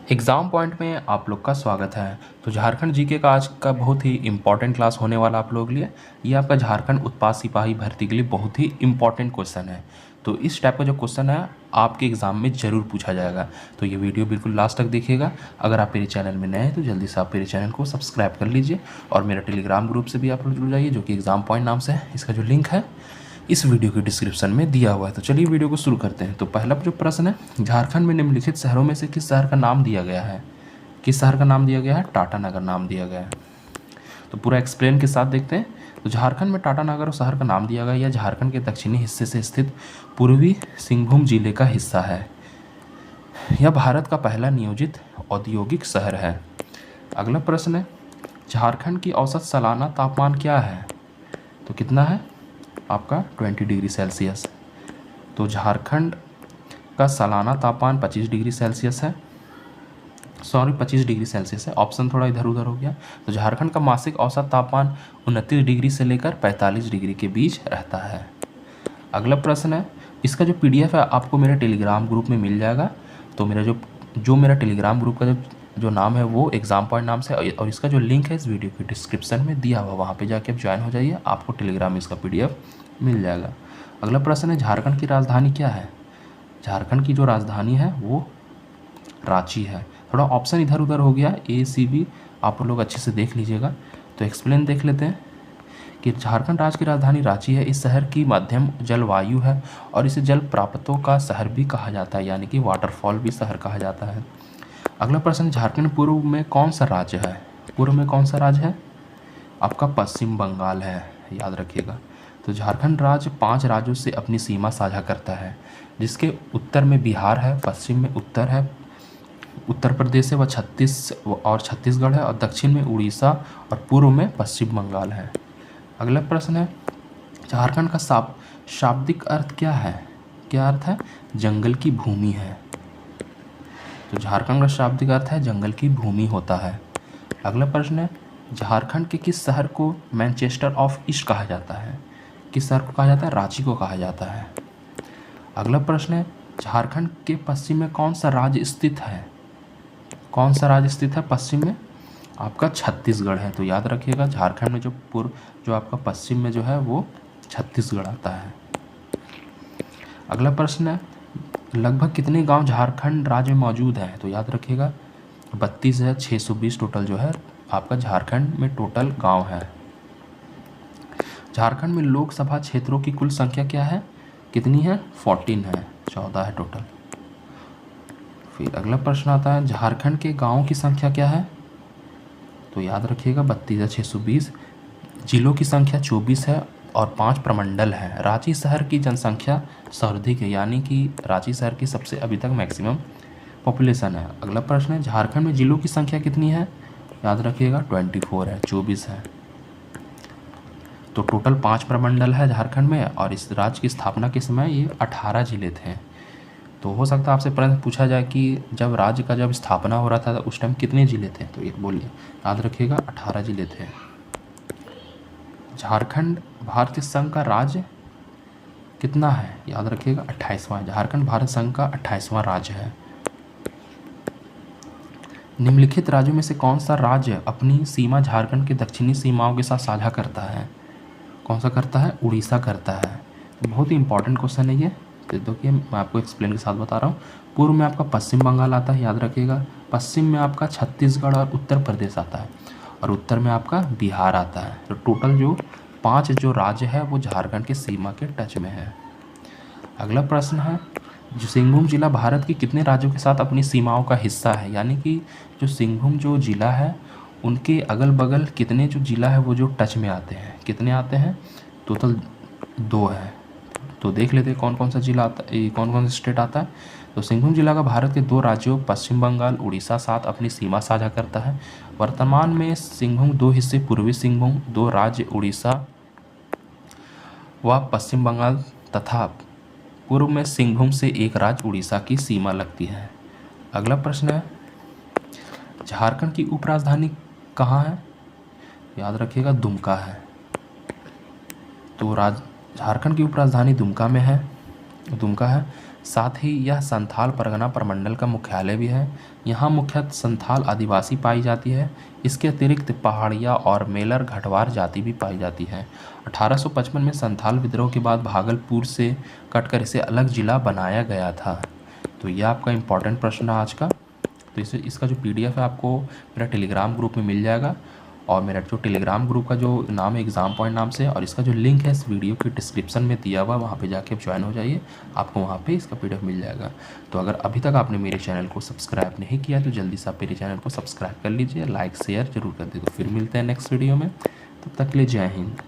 Exam point में आप लोग का स्वागत है। तो झारखंड जीके का आज का बहुत ही इम्पॉर्टेंट क्लास होने वाला आप लोगों के लिए। ये आपका झारखंड उत्पाद सिपाही भर्ती के लिए बहुत ही इम्पॉर्टेंट क्वेश्चन है। तो इस टाइप का जो क्वेश्चन है आपके एग्ज़ाम में ज़रूर पूछा जाएगा। तो ये वीडियो बिल्कुल लास्ट तक देखिएगा। अगर आप मेरे चैनल में नए हैं तो जल्दी से आप मेरे चैनल को सब्सक्राइब कर लीजिए और मेरा टेलीग्राम ग्रुप से भी आप लोग जुड़ जाइए, जो कि एग्ज़ाम पॉइंट नाम से है। इसका जो लिंक है इस वीडियो के डिस्क्रिप्शन में दिया हुआ है। तो चलिए वीडियो को शुरू करते हैं। तो पहला जो प्रश्न है, झारखंड में निम्नलिखित शहरों में से किस शहर का नाम दिया गया है? किस शहर का नाम दिया गया है? टाटानगर नाम दिया गया है। तो पूरा एक्सप्लेन के साथ देखते हैं। तो झारखंड में टाटानगर शहर का नाम दिया गया। यह झारखंड के दक्षिणी हिस्से से स्थित पूर्वी सिंहभूम जिले का हिस्सा है। यह भारत का पहला नियोजित औद्योगिक शहर है। अगला प्रश्न है, झारखंड की औसत सालाना तापमान क्या है? तो कितना है आपका? 20 डिग्री सेल्सियस। तो झारखंड का सालाना तापमान 25 डिग्री सेल्सियस है। 25 डिग्री सेल्सियस है। ऑप्शन थोड़ा इधर उधर हो गया। तो झारखंड का मासिक औसत तापमान 29 डिग्री से लेकर 45 डिग्री के बीच रहता है। अगला प्रश्न है, इसका जो पीडीएफ है आपको मेरे टेलीग्राम ग्रुप में मिल जाएगा। तो मेरा जो मेरा टेलीग्राम ग्रुप का जो नाम है वो एग्ज़ाम पॉइंट नाम से, और इसका जो लिंक है इस वीडियो के डिस्क्रिप्शन में दिया हुआ, वहाँ पे जाके आप ज्वाइन हो जाइए, आपको टेलीग्राम में इसका पीडीएफ मिल जाएगा। अगला प्रश्न है, झारखंड की राजधानी क्या है? झारखंड की जो राजधानी है वो रांची है। थोड़ा ऑप्शन इधर उधर हो गया, ए सी बी आप लोग अच्छे से देख लीजिएगा। तो एक्सप्लेन देख लेते हैं कि झारखंड राज्य की राजधानी रांची है। इस शहर की मध्यम जलवायु है और इसे जल प्राप्तों का शहर भी कहा जाता है, यानी कि वाटरफॉल भी शहर कहा जाता है। अगला प्रश्न, झारखंड पूर्व में कौन सा राज्य है? पूर्व में कौन सा राज्य है? आपका पश्चिम बंगाल है, याद रखिएगा। तो झारखंड राज्य 5 राज्यों से अपनी सीमा साझा करता है, जिसके उत्तर में बिहार है, पश्चिम में उत्तर प्रदेश है, वह छत्तीसगढ़ है, और दक्षिण में उड़ीसा और पूर्व में पश्चिम बंगाल है। अगला प्रश्न है, झारखंड का शाब्दिक अर्थ क्या है? क्या अर्थ है? जंगल की भूमि है। तो झारखंड का शाब्दिक अर्थ है जंगल की भूमि होता है। अगला प्रश्न है, झारखंड के किस शहर को मैनचेस्टर ऑफ ईस्ट कहा जाता है? किस शहर को कहा जाता है? रांची को कहा जाता है। अगला प्रश्न है, झारखंड के पश्चिम में कौन सा राज्य स्थित है? कौन सा राज्य स्थित है पश्चिम में? आपका छत्तीसगढ़ है। तो याद रखिएगा, झारखंड में जो आपका पश्चिम में जो है वो छत्तीसगढ़ आता है। अगला प्रश्न है, लगभग कितने गांव झारखंड राज्य में मौजूद हैं? तो याद रखिएगा 32,620 टोटल जो है आपका झारखंड में टोटल गांव है। झारखंड में लोकसभा क्षेत्रों की कुल संख्या क्या है? कितनी है? 14 है, 14 है टोटल। फिर अगला प्रश्न आता है, झारखंड के गांवों की संख्या क्या है? तो याद रखिएगा 32,620। जिलों की संख्या 24 है और 5 प्रमंडल है। रांची शहर की जनसंख्या सर्वाधिक है, यानी कि रांची शहर की सबसे अभी तक मैक्सिमम पॉपुलेशन है। अगला प्रश्न है, झारखंड में जिलों की संख्या कितनी है? याद रखिएगा 24 है, 24 है। तो टोटल 5 प्रमंडल है झारखंड में, और इस राज्य की स्थापना के समय ये 18 जिले थे। तो हो सकता है आपसे प्रश्न पूछा जाए कि जब राज्य का जब स्थापना हो रहा था तो उस टाइम कितने जिले थे? तो ये बोलिए, याद रखिएगा 18 जिले थे। झारखंड भारतीय संघ का राज्य कितना है? याद रखिएगा 28वां। झारखंड भारत संघ का 28वां राज्य है। निम्नलिखित राज्यों में से कौन सा राज्य अपनी सीमा झारखंड के दक्षिणी सीमाओं के साथ साझा करता है? कौन सा करता है? उड़ीसा करता है। तो बहुत ही इंपॉर्टेंट क्वेश्चन है ये। तो देखिए मैं आपको एक्सप्लेन के साथ बता रहा हूँ। पूर्व में आपका पश्चिम बंगाल आता है, याद रखिएगा। पश्चिम में आपका छत्तीसगढ़ और उत्तर प्रदेश आता है, और उत्तर में आपका बिहार आता है। तो टोटल जो 5 जो राज्य है वो झारखंड के सीमा के टच में है। अगला प्रश्न है, जो सिंहभूम जिला भारत के कितने राज्यों के साथ अपनी सीमाओं का हिस्सा है? यानी कि जो सिंहभूम जो जिला है उनके अगल बगल कितने जो जिला है वो जो टच में आते हैं? कितने आते हैं? टोटल 2 है। तो देख लेते हैं कौन कौन सा जिला आता है, कौन कौन सा स्टेट आता है। तो सिंहभूम जिला का भारत के 2 राज्यों पश्चिम बंगाल उड़ीसा साथ अपनी सीमा साझा करता है। वर्तमान में सिंहभूम 2 हिस्से पूर्वी सिंहभूम 2 राज्य उड़ीसा व पश्चिम बंगाल तथा पूर्व में सिंहभूम से 1 राज्य उड़ीसा की सीमा लगती है। अगला प्रश्न है, झारखंड की उपराजधानी कहाँ है? याद रखिएगा दुमका है। तो झारखंड की उपराजधानी दुमका में है, दुमका है। साथ ही यह संथाल परगना प्रमंडल का मुख्यालय भी है। यहाँ मुख्यतः संथाल आदिवासी पाई जाती है। इसके अतिरिक्त पहाड़िया और मेलर घटवार जाति भी पाई जाती है। 1855 में संथाल विद्रोह के बाद भागलपुर से कटकर इसे अलग जिला बनाया गया था। तो यह आपका इम्पॉर्टेंट प्रश्न है आज का। तो इसका जो PDF है आपको मेरा टेलीग्राम ग्रुप में मिल जाएगा, और मेरा जो टेलीग्राम ग्रुप का जो नाम है एग्ज़ाम पॉइंट नाम से, और इसका जो लिंक है इस वीडियो के डिस्क्रिप्शन में दिया हुआ, वहाँ पे जाके आप ज्वाइन हो जाइए, आपको वहाँ पे इसका PDF मिल जाएगा। तो अगर अभी तक आपने मेरे चैनल को सब्सक्राइब नहीं किया तो जल्दी से आप मेरे चैनल को सब्सक्राइब कर लीजिए, लाइक शेयर जरूर कर दीजिए। तो फिर मिलते हैं नेक्स्ट वीडियो में, तब तक के लिए जय हिंद।